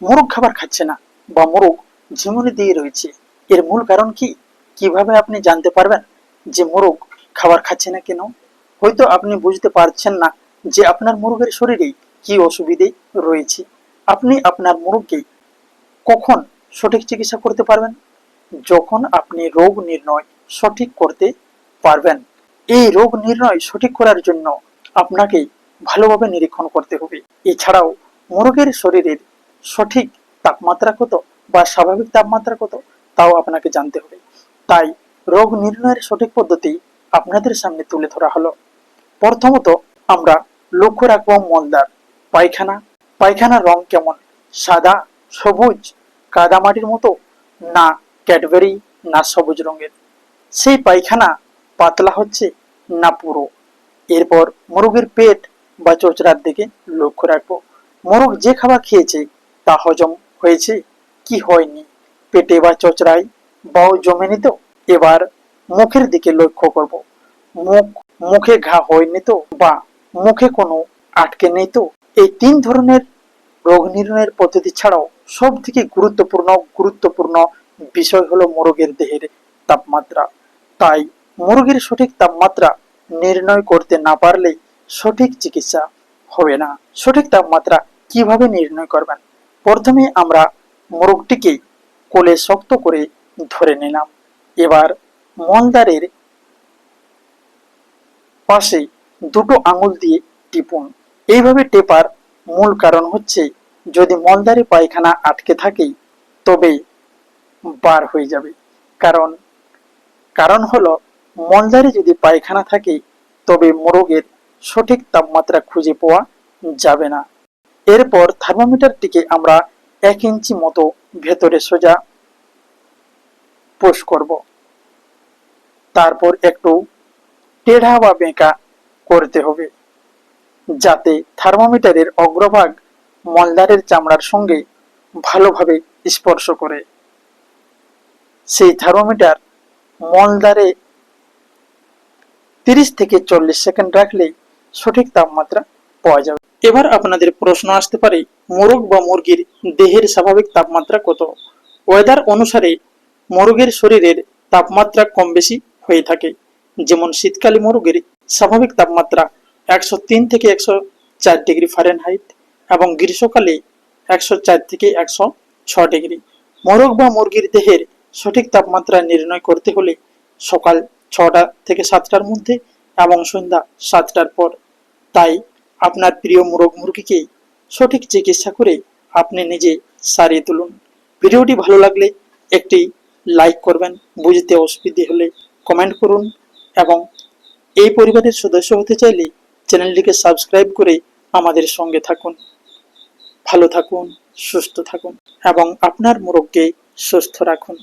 মোরগ খাবার খাচ্ছে না বা মোরগ ঝিমুনি দিয়ে রয়েছে, এর মূল কারণ কি? কিভাবে আপনি জানতে পারবেন যে মোরগ খাবার খাচ্ছে না কেন? হয়তো আপনি বুঝতে পারছেন না যে আপনার মোরগের শরীরে কি অসুবিধে রয়েছে। আপনি আপনার মোরগকে কখন সঠিক চিকিৎসা করতে পারবেন? যখন আপনি রোগ নির্ণয় সঠিক করতে পারবেন। এই রোগ নির্ণয় সঠিক করার জন্য আপনাকে ভালোভাবে নিরীক্ষণ করতে হবে। এছাড়াও মোরগের শরীরের সঠিক তাপমাত্রা কত বা স্বাভাবিক তাপমাত্রা কত তাও আপনাকে জানতে হবে। তাই রোগ নির্ণয়ের সঠিক পদ্ধতি আপনাদের সামনে তুলে ধরা হলো। প্রথমত আমরা লক্ষ্য রাখবো মলদ্বার, পায়খানা। পায়খানার রং কেমন? সাদা, সবুজ, কাদামাটির মতো, না ক্যাডবেরি, না সবুজ রঙের? সেই পায়খানা পাতলা হচ্ছে না পুরো? এরপর মোরগের পেট বা চোচড়ার দিকে লক্ষ্য রাখবো। মোরগ যে খাবার খেয়েছে তা হজম হয়েছে কি হয়নি? পেটে বা চোচড়ায় বাও জমেনি তো? এবার মুখের দিকে লক্ষ্য করব। মুখে ঘা হয়নি তো, বা মুখে কোনো আটকে নেই তো? এই তিন ধরনের রোগ নির্ণয়ের পদ্ধতি ছাড়াও সব থেকে গুরুত্বপূর্ণ বিষয় হলো মোরগের দেহের তাপমাত্রা। তাই মোরগের সঠিক তাপমাত্রা নির্ণয় করতে না পারলে সঠিক চিকিৎসা হবে না। সঠিক তাপমাত্রা কিভাবে নির্ণয় করবেন? প্রথমে আমরা মোরগটিকে কোলে শক্ত করে ধরে নিলাম। এবার মলদ্বারের পাশে দুটো আঙুল দিয়ে টিপুন। এইভাবে টেপার মূল কারণ হচ্ছে, যদি মলদ্বারে পায়খানা আটকে থাকে তবে বার হয়ে যাবে। কারণ কারণ হলো, মলদ্বারে যদি পায়খানা থাকে তবে মোরগের সঠিক তাপমাত্রা খুঁজে পাওয়া যাবে না। এরপর থার্মোমিটারটিকে আমরা 1 ইঞ্চি মতো ভেতরে সোজা পুশ করব। তারপর একটু টেढ़ा বা বেঁকা করতে হবে, যাতে থার্মোমিটারের অগ্রভাগ মলদ্বারের চামড়ার সঙ্গে ভালোভাবে স্পর্শ করে। সেই থার্মোমিটার মলদ্বারে 30 থেকে 40 সেকেন্ড রাখলেই সঠিক তাপমাত্রা পাওয়া যাবে। এবার আপনাদের প্রশ্ন আসতে পারে, মোরগ বা মুরগির দেহের স্বাভাবিক তাপমাত্রা কত? ওয়েদার অনুসারে মোরগের শরীরের তাপমাত্রা কম বেশি হয়ে থাকে। যেমন শীতকালে মোরগের স্বাভাবিক তাপমাত্রা 103 থেকে 104 ডিগ্রি ফারেনহাইট এবং গ্রীষ্মকালে 104 থেকে 106 ডিগ্রি। মোরগ বা মুরগির দেহের সঠিক তাপমাত্রা নির্ণয় করতে হলে সকাল 6টা থেকে 7টার মধ্যে এবং সন্ধ্যা 7টার পর। তাই আপনার প্রিয় মোরগ মুরগিকে সঠিক চিকিৎসা করে আপনি নিজে সারিয়ে তুলুন। ভিডিওটি ভালো লাগলে একটি লাইক করবেন, বুঝতে অসুবিধে হলে কমেন্ট করুন এবং এই পরিবারের সদস্য হতে চাইলে চ্যানেলটিকে সাবস্ক্রাইব করে আমাদের সঙ্গে থাকুন। ভালো থাকুন, সুস্থ থাকুন এবং আপনার মোরগকে সুস্থ রাখুন।